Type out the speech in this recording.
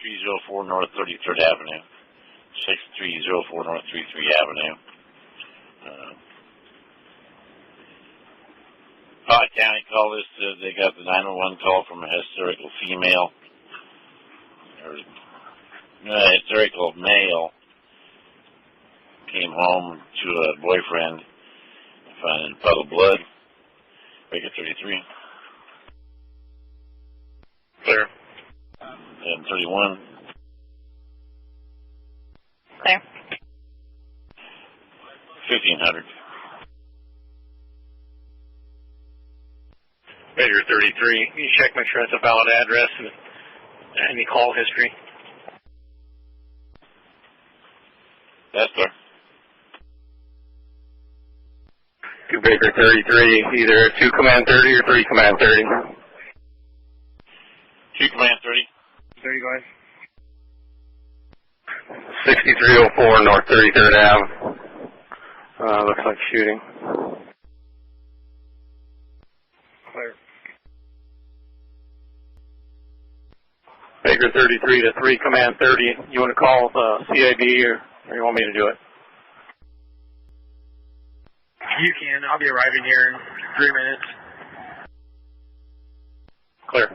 6304 North 33rd Avenue. 6304 North 33 Avenue. Pot County called us. They got the 911 call from a hysterical female. Or hysterical male. Came home to a boyfriend. Found a puddle of blood. Baker 33. Clear. 731. Clear. 1500. Baker 33. Can you check, make sure that's a valid address and any call history? Yes, sir. To Baker 33, either 2 command 30 or 3 command 30. 2 command 30. 30, go ahead. 6304 North 33rd Ave. Looks like shooting. Clear. Baker 33 to 3 command 30. You want to call CID or you want me to do it? You can. I'll be arriving here in 3 minutes. Clear.